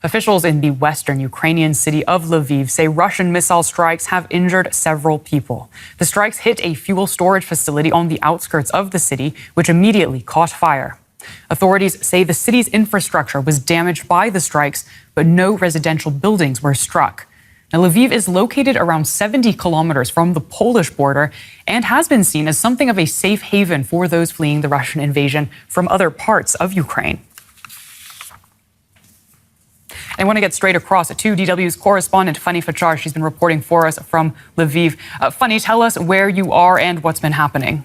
Officials in the western Ukrainian city of Lviv say Russian missile strikes have injured several people. The strikes hit a fuel storage facility on the outskirts of the city, which immediately caught fire. Authorities say the city's infrastructure was damaged by the strikes, but no residential buildings were struck. Now, Lviv is located around 70 kilometers from the Polish border and has been seen as something of a safe haven for those fleeing the Russian invasion from other parts of Ukraine. I want to get straight across to DW's correspondent, Fanny Fachar. She's been reporting for us from Lviv. Fanny, tell us where you are and what's been happening.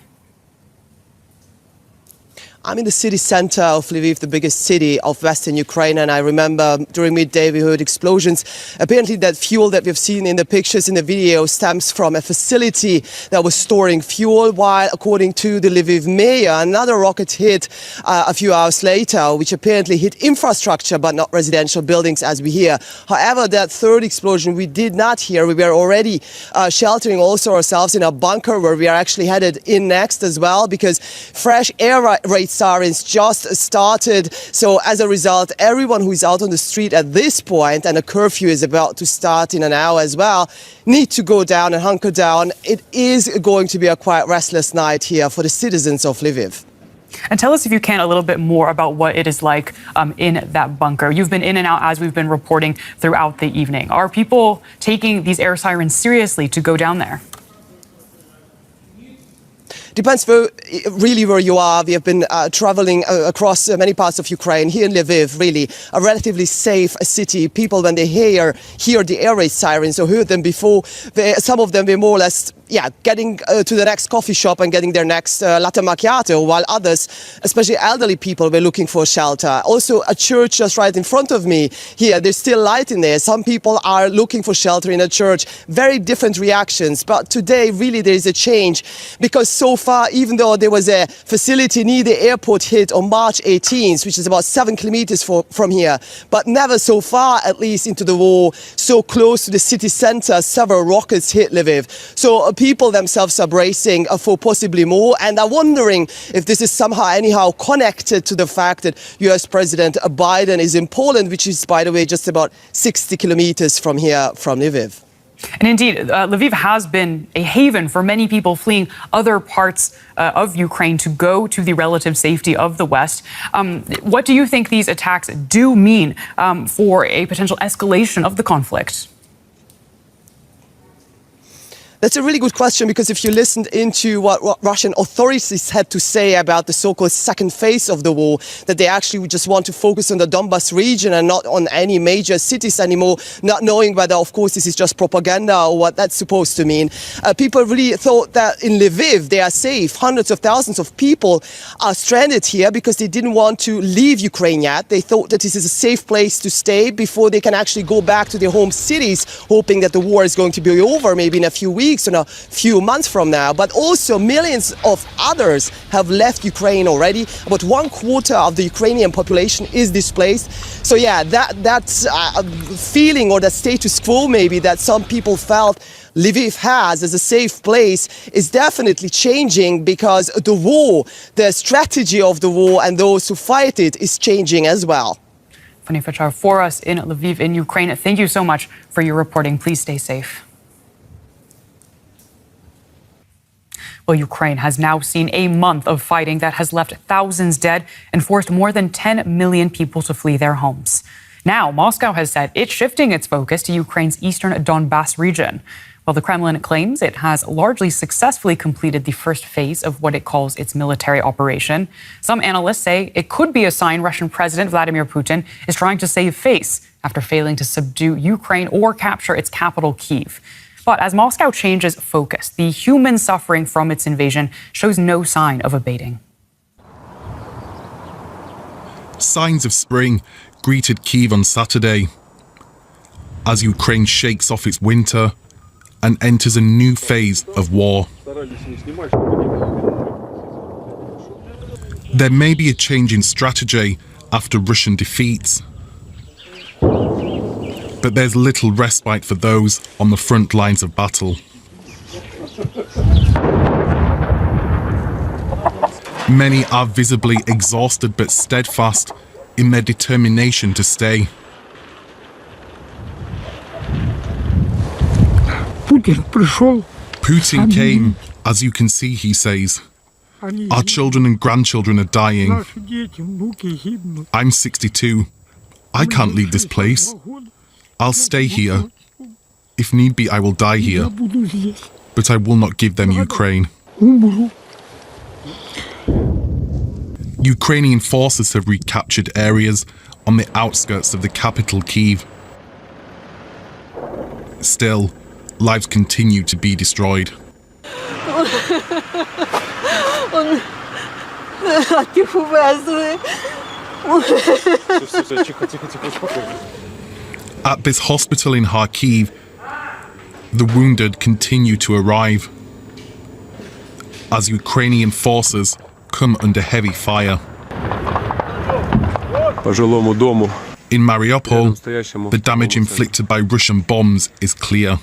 I'm in the city center of Lviv, the biggest city of Western Ukraine, and I remember during midday we heard explosions. Apparently that fuel that we've seen in the pictures, in the video, stems from a facility that was storing fuel, while according to the Lviv mayor, another rocket hit a few hours later, which apparently hit infrastructure but not residential buildings, as we hear. However, that third explosion we did not hear. We were already sheltering also ourselves in a bunker where we are actually headed in next as well, because fresh air raid sirens just started. So as a result, everyone who is out on the street at this point, and a curfew is about to start in an hour as well, need to go down and hunker down. It is going to be a quite restless night here for the citizens of Lviv. And tell us, if you can, a little bit more about what it is like in that bunker. You've been in and out, as we've been reporting throughout the evening. Are people taking these air sirens seriously to go down there? Depends really where you are. We have been traveling across many parts of Ukraine. Here in Lviv, really a relatively safe city. People, when they hear the air raid sirens or heard them before, some of them were more or less getting to the next coffee shop and getting their next latte macchiato, while others, especially elderly people, were looking for shelter. Also, a church just right in front of me here, there's still light in there. Some people are looking for shelter in a church. Very different reactions. But today, really, there is a change, because so far, even though there was a facility near the airport hit on March 18th, which is about 7 kilometers from here, but never so far, at least into the war, so close to the city center, several rockets hit Lviv. So people themselves are bracing for possibly more, and are wondering if this is somehow anyhow connected to the fact that US President Biden is in Poland, which is, by the way, just about 60 kilometers from here, from Lviv. And indeed, Lviv has been a haven for many people fleeing other parts of Ukraine to go to the relative safety of the West. What do you think these attacks do mean for a potential escalation of the conflict? That's a really good question, because if you listened into what Russian authorities had to say about the so-called second phase of the war, that they actually would just want to focus on the Donbas region and not on any major cities anymore, not knowing whether, of course, this is just propaganda or what that's supposed to mean. People really thought that in Lviv they are safe. Hundreds of thousands of people are stranded here because they didn't want to leave Ukraine yet. They thought that this is a safe place to stay before they can actually go back to their home cities, hoping that the war is going to be over maybe in a few weeks in a few months from now. But also millions of others have left Ukraine already. About 1/4 of the Ukrainian population is displaced. So that feeling, or that status quo maybe that some people felt Lviv has as a safe place, is definitely changing, because the war, the strategy of the war and those who fight it is changing as well. Fanny Fachar for us in Lviv in Ukraine. Thank you so much for your reporting. Please stay safe. Well, Ukraine has now seen a month of fighting that has left thousands dead and forced more than 10 million people to flee their homes. Now, Moscow has said it's shifting its focus to Ukraine's eastern Donbas region. While the Kremlin claims it has largely successfully completed the first phase of what it calls its military operation, some analysts say it could be a sign Russian President Vladimir Putin is trying to save face after failing to subdue Ukraine or capture its capital, Kyiv. But as Moscow changes focus, the human suffering from its invasion shows no sign of abating. Signs of spring greeted Kyiv on Saturday as Ukraine shakes off its winter and enters a new phase of war. There may be a change in strategy after Russian defeats, but there's little respite for those on the front lines of battle. Many are visibly exhausted but steadfast in their determination to stay. Путин пришел, Putin came, as you can see, he says. они Our children and grandchildren are dying. наши дети, внуки гибнут. I'm 62. I can't leave this place. I'll stay here. If need be, I will die Я here, буду здесь. but I will not give them Ukraine. Умру. Ukrainian forces have recaptured areas on the outskirts of the capital, Kyiv. Still, lives continue to be destroyed. At this hospital in Kharkiv, the wounded continue to arrive as Ukrainian forces come under heavy fire. По жилому дому. In Mariupol, the damage inflicted by Russian bombs is clear.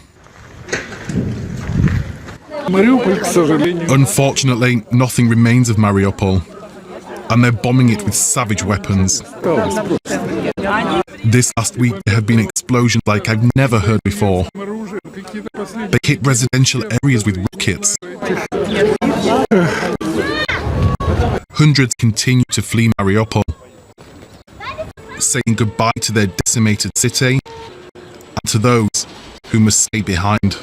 Мариуполь, к сожалению. Unfortunately, nothing remains of Mariupol, and they're bombing it with savage weapons. This last week, there have been explosions like I've never heard before. They hit residential areas with rockets. Hundreds continue to flee Mariupol, saying goodbye to their decimated city and to those who must stay behind.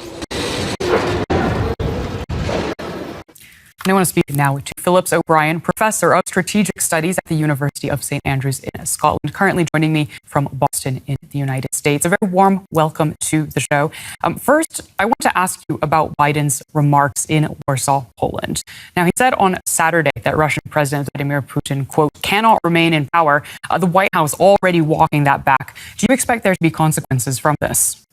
I want to speak now to Phillips O'Brien, Professor of Strategic Studies at the University of St. Andrews in Scotland, currently joining me from Boston in the United States. A very warm welcome to the show. First, I want to ask you about Biden's remarks in Warsaw, Poland. Now, he said on Saturday that Russian President Vladimir Putin, quote, cannot remain in power. The White House already walking that back. Do you expect there to be consequences from this?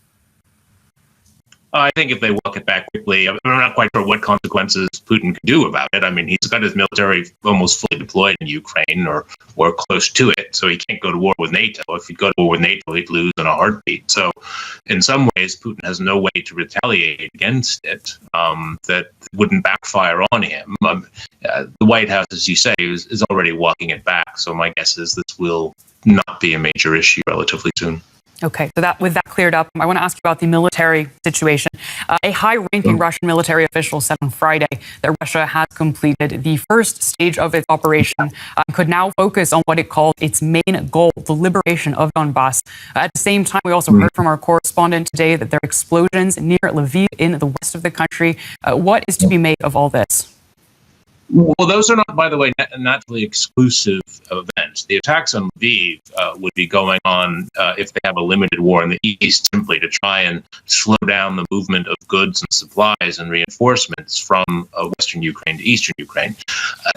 I think if they walk it back quickly, I'm not quite sure what consequences Putin can do about it. I mean, he's got his military almost fully deployed in Ukraine or close to it, so he can't go to war with NATO. If he'd go to war with NATO, he'd lose in a heartbeat. So in some ways, Putin has no way to retaliate against it that wouldn't backfire on him. The White House, as you say, is already walking it back. So my guess is this will not be a major issue relatively soon. Okay, so with that cleared up, I want to ask you about the military situation. A high-ranking Russian military official said on Friday that Russia has completed the first stage of its operation and could now focus on what it called its main goal, the liberation of Donbass. At the same time, we also heard from our correspondent today that there are explosions near Lviv in the west of the country. What is to be made of all this? Well, those are not, by the way, naturally exclusive events. The attacks on Lviv would be going on if they have a limited war in the east, simply to try and slow down the movement of goods and supplies and reinforcements from western Ukraine to eastern Ukraine.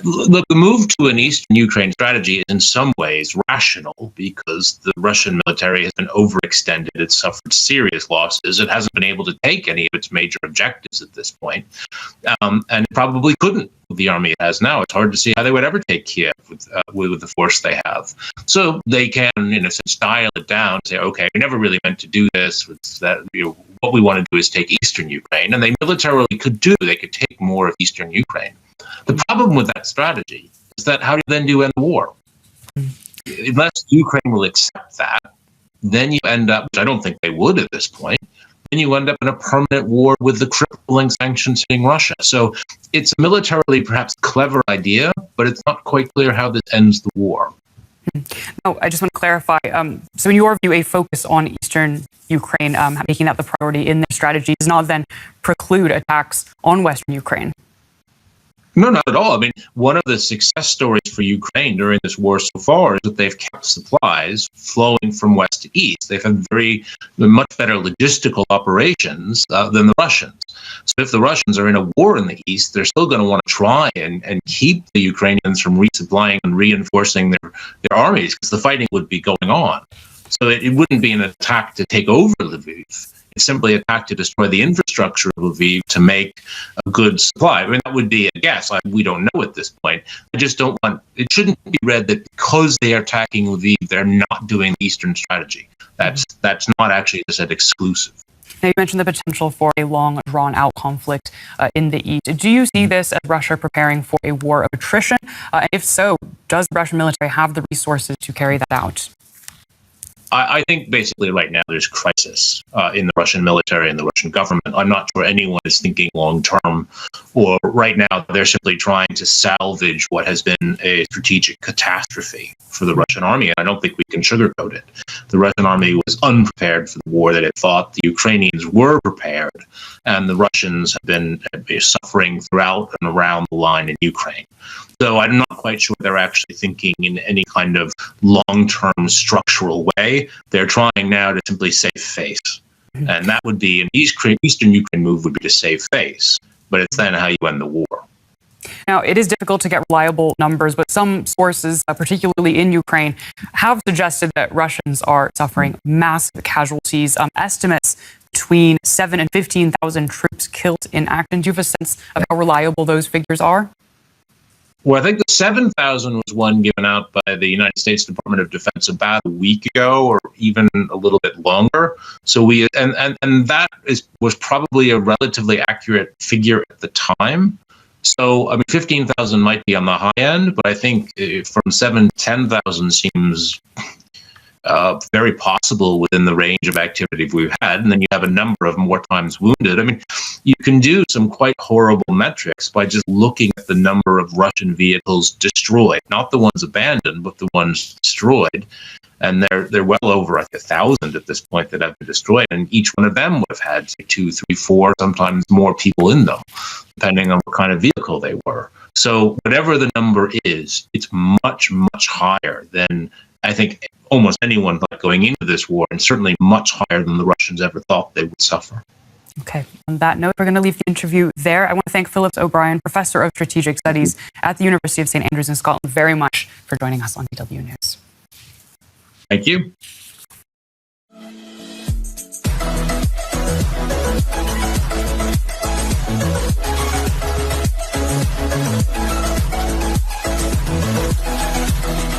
Look, the move to an eastern Ukraine strategy is in some ways rational because the Russian military has been overextended. It's suffered serious losses. It hasn't been able to take any of its major objectives at this point, and it probably couldn't. The army it has now, it's hard to see how they would ever take Kiev with the force they have. So they can, in a sense, dial it down, say, okay, we never really meant to do this. It's that, what we want to do is take eastern Ukraine, and they militarily could do. They could take more of eastern Ukraine. The problem with that strategy is that how do you then do end the war? Unless Ukraine will accept that, then you end up, which I don't think they would at this point, then you end up in a permanent war with the crippling sanctions hitting Russia. So it's a militarily perhaps clever idea, but it's not quite clear how this ends the war. No, I just want to clarify. So in your view, a focus on eastern Ukraine, making that the priority in their strategy, does not then preclude attacks on western Ukraine? No, not at all. I mean, one of the success stories for Ukraine during this war so far is that they've kept supplies flowing from west to east. They've had much better logistical operations than the Russians. So if the Russians are in a war in the east, they're still going to want to try and keep the Ukrainians from resupplying and reinforcing their armies because the fighting would be going on. So it wouldn't be an attack to take over Lviv. It's simply an attack to destroy the infrastructure of Lviv to make a good supply. I mean, that would be a guess. We don't know at this point. I just don't want, it shouldn't be read that because they are attacking Lviv, they're not doing the Eastern strategy. That's not actually, as I said, exclusive. Now, you mentioned the potential for a long, drawn-out conflict in the East. Do you see this as Russia preparing for a war of attrition? If so, does the Russian military have the resources to carry that out? I think basically right now there's crisis in the Russian military and the Russian government. I'm not sure anyone is thinking long term, or right now they're simply trying to salvage what has been a strategic catastrophe for the Russian army. And I don't think we can sugarcoat it. The Russian army was unprepared for the war that it fought. The Ukrainians were prepared, and the Russians have been suffering throughout and around the line in Ukraine. So I'm not quite sure they're actually thinking in any kind of long-term structural way. They're trying now to simply save face. And that would be, an Eastern Ukraine move would be to save face. But it's then how you end the war. Now, it is difficult to get reliable numbers, but some sources, particularly in Ukraine, have suggested that Russians are suffering massive casualties. Estimates between 7,000 and 15,000 troops killed in action. Do you have a sense of how reliable those figures are? Well, I think the 7,000 was one given out by the United States Department of Defense about a week ago, or even a little bit longer. So and that was probably a relatively accurate figure at the time. So, I mean, 15,000 might be on the high end, but I think from 7,000 to 10,000 seems very possible within the range of activity we've had. And then you have a number of more times wounded. I mean, you can do some quite horrible metrics by just looking at the number of Russian vehicles destroyed, not the ones abandoned, but the ones destroyed. And they're well over 1,000 at this point that have been destroyed. And each one of them would have had, say, 2, 3, 4, sometimes more people in them, depending on what kind of vehicle they were. So whatever the number is, it's much, much higher than I think almost anyone thought going into this war, and certainly much higher than the Russians ever thought they would suffer. Okay. On that note, we're going to leave the interview there. I want to thank Phillips O'Brien, Professor of Strategic Studies at the University of St. Andrews in Scotland, very much for joining us on DW News. Thank you.